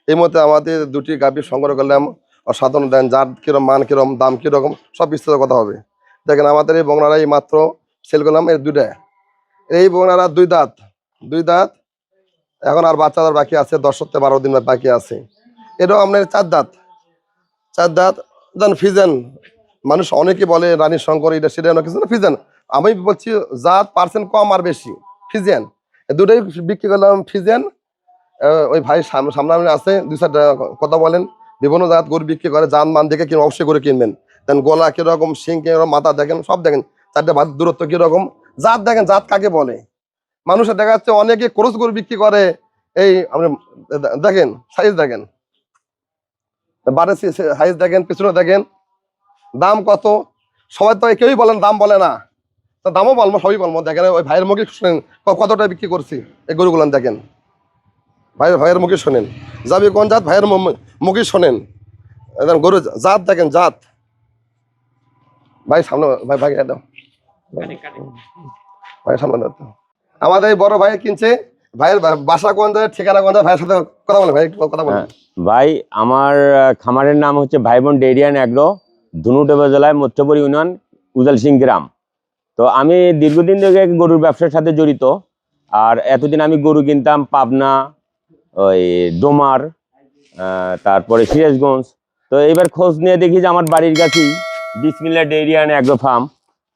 এই মধ্যে আমাদের দুটি গাভী সংগ্রহ করলাম, অসাধারণ দেন, যার কিরকম মান কিরকম দাম কিরকম সব বিস্তারিত কথা হবে। দেখেন আমাদের এই বগনারা এই মাত্র সেল করলাম এর দুইটা। এই বগনারা দুই দাঁত, এখন আর বাচ্চাদের বাকি আছে 10 থেকে 12 দিন বাকি আছে। এটাও আপনার চার দাঁত দেন ফিজেন। মানুষ অনেকে বলে রানী শঙ্কর এটা সেটা অনেক কিছু না, ফিজেন। আমি বলছি জাত পার্সেন্ট কম আর বেশি ফিজেন, দুটোই বিক্রি করলাম ফিজেন। ওই ভাই সামনে আছে 2-4টা কথা বলেন, বিভিন্ন জাত গরু বিক্রি করে, যান মান দেখে কিনে অবশ্যই করে কিনবেন। দেন গলা কিরকম, সিং কিরকম, মাথা দেখেন, সব দেখেন, 4টে ভাত দূরত্ব কিরকম, জাত দেখেন, জাত কাকে বলে। মানুষের দেখা যাচ্ছে অনেকে ক্রস গরু বিক্রি করে, এই আপনি দেখেন সাইজ দেখেন, বারে সাইজ দেখেন, পিছনে দেখেন, দাম কত। সবাই তো কেউই বলেন দাম বলে না, তো দামও বলবো, সবই বলবো। দেখেন ওই ভাইয়ের মুখে শোনেন কতটা বিক্রি করছি এই গরুগুলো, দেখেন ভাইয়ের মুখে শোনেন, যাবি কোন জাত ভাইয়ের মুখে শোনেন। গরু জাত দেখেন, জাত। ভাই সামনে, ভাই দাও, ভাই সামনে দাও। আমাদের এই বড় ভাই কিনছে, ভাইয়ের বাসা কোন জায়গায়, ঠিকানা কোন জায়গায়, ভাইয়ের সাথে কথা বলেন। ভাই কথা বলেন। ভাই আমার খামারের নাম হচ্ছে ভাই বোন ডেইরি অ্যান্ড এগ্রো, ধুনুট উপজেলায় মধ্যপুর ইউনিয়ন, উজাল সিং গ্রাম। তো আমি দীর্ঘদিন থেকে গরুর ব্যবসার সাথে জড়িত। আর এতদিন আমি গরু কিনতাম পাবনা, ওই ডোমার, তারপরে সিরাজগঞ্জ। তো এবার খোঁজ নিয়ে দেখি যে আমার বাড়ির কাছেই বিসমিল্লাহ ডেইরি অ্যান্ড এগ্রো ফার্ম।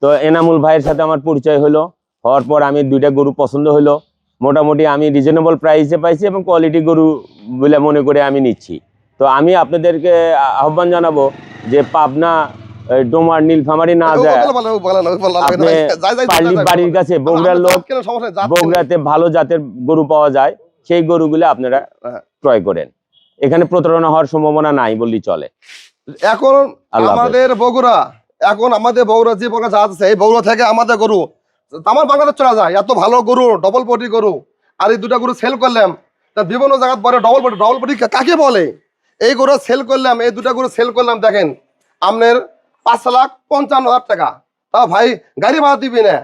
তো এনামুল ভাইয়ের সাথে আমার পরিচয় হলো, হওয়ার পর আমি দুইটা গরু পছন্দ হলো। মোটামুটি আমি রিজনেবল প্রাইসে পাইছি এবং কোয়ালিটি গরু বলে মনে করে আমি নিচ্ছি। তো আমি আপনাদেরকে আহ্বান জানাবো যে পাবনা ডোমার নীলফামারী না যায়, আপনি বাড়ির কাছে বগুড়ার লোক, বগুড়াতে ভালো জাতের গরু পাওয়া যায়, সেই গরুগুলো আপনারা ক্রয় করেন। এখানে প্রতারণা হওয়ার সম্ভাবনা নাই বললেই চলে। এখন আমাদের বগুড়া যে বগুড়া জাত আছে, এই বগুড়া থেকে আমাদের গরু আমার বাংলাদেশ চলা যায়, এত ভালো গরু, ডবল বডি গরু। আর এই দুটা গরু সেল করলাম, বিভিন্ন জায়গায় বলে ডবল বডি কাকে বলে। এই গরু সেল করলাম, এই দুটা গরু সেল করলাম, দেখেন আপনার 5,55,000 টাকা। তা ভাই গাড়ি ভাড়া দিবি না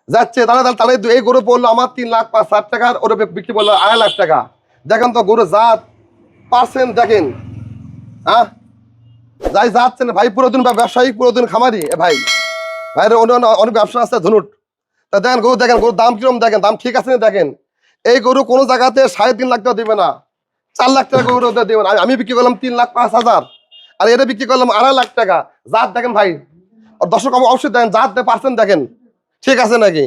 যাচ্ছে, তাহলে এই গরু পড়লো আমার 3,05,000 টাকা, ওরা বিক্রি করলো 2.5 লাখ টাকা। দেখেন তো গরু জাত পার্সেন্ট দেখেন, হ্যাঁ যাই যাচ্ছেন ভাই, পুরোদিন ব্যবসায়ী, পুরোদিন খামারি ভাইয়ের অনেক ব্যবসা আছে ধনুট। তা দেখেন গরু, দেখেন গরুর দাম কিরকম, দেখেন দাম ঠিক আছে না। দেখেন এই গরু কোনো জায়গাতে 3.5 লাখ টাকা দিবে না, 4 লাখ টাকা গরু দিবে না। আমি বিক্রি করলাম 3,05,000, আর এটা বিক্রি করলাম 2.5 লাখ টাকা। জাত দেখেন ভাই, দর্শক অবশ্যই দেখেন জাত পার্সেন্ট দেখেন ঠিক আছে নাকি।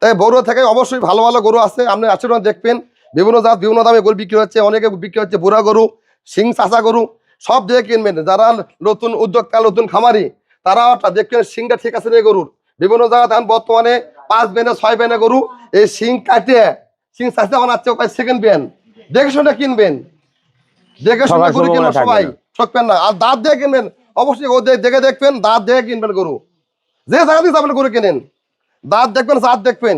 তাই বড় থেকে অবশ্যই ভালো ভালো গরু আছে, আপনি আচরণ দেখবেন। বিভিন্ন জাত বিভিন্ন দামে গরু বিক্রি হচ্ছে, অনেকে বিক্রি হচ্ছে বুড়া গরু, সিং চাষা গরু, সব দিয়ে কিনবেন। যারা নতুন উদ্যোক্তা, নতুন খামারি, তারা দেখবেন সিংটা ঠিক আছে না গরুর। বিভিন্ন জায়গায় এখন বর্তমানে 5 বেনে 6 বেনে গরু, এই সিং কাটিয়ে সিং চাষা বানাচ্ছে, সেকেন্ড বেন। দেখে শুনে কিনবেন, দেখে শুনে গরু কিনবেন, সবাই ঠকবেন না। আর দাঁত দিয়ে কিনবেন, অবশ্যই দেখে দেখবেন, দাঁত দিয়ে কিনবেন গরু। যে জায়গা দিয়ে যাবেন গরু কেনেন, দাঁত দেখবেন, জাত দেখবেন।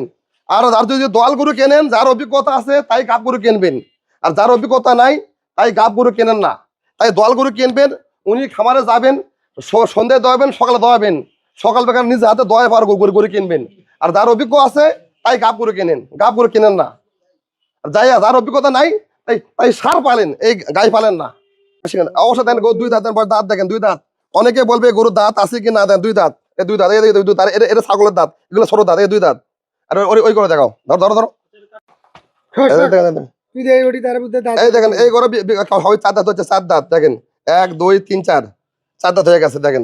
আর যদি দোয়াল গরু কেনেন, যার অভিজ্ঞতা আছে তাই গাব গরু কিনবেন, আর যার অভিজ্ঞতা নাই তাই গাব গরু কেনেন না। তাই দোয়াল গরু কিনবেন, উনি খামারে যাবেন, সন্ধ্যায় দোয়াবেন, সকালে দোয়াবেন, সকাল বেকার নিজে হাতে দোয়ায় পার গরু কিনবেন। আর যার অভিজ্ঞ আছে তাই গাব গরু কেনেন, গাব গরু কেনেন না। আর যার অভিজ্ঞতা নাই তাই সার পালেন, এই গাই পালেন না। অবশ্যই দেন গরু 2 দাঁত, দাঁত দেখেন 2 দাঁত। অনেকে বলবে গরুর দাঁত আছে কি না, দেন 2 দাঁত, এই 2 দাঁত, এই 2 দাঁত, এটা ছাগলের দাঁত, এগুলো ছোট দাঁত, এই 2 দাঁত। আর ওই করে দেখাও, ধরো এই দেখেন, এই গরু হবে 4 দাঁত, হচ্ছে 4 দাঁত। দেখেন 1 2 3 4 দাঁত হয়ে গেছে, দেখেন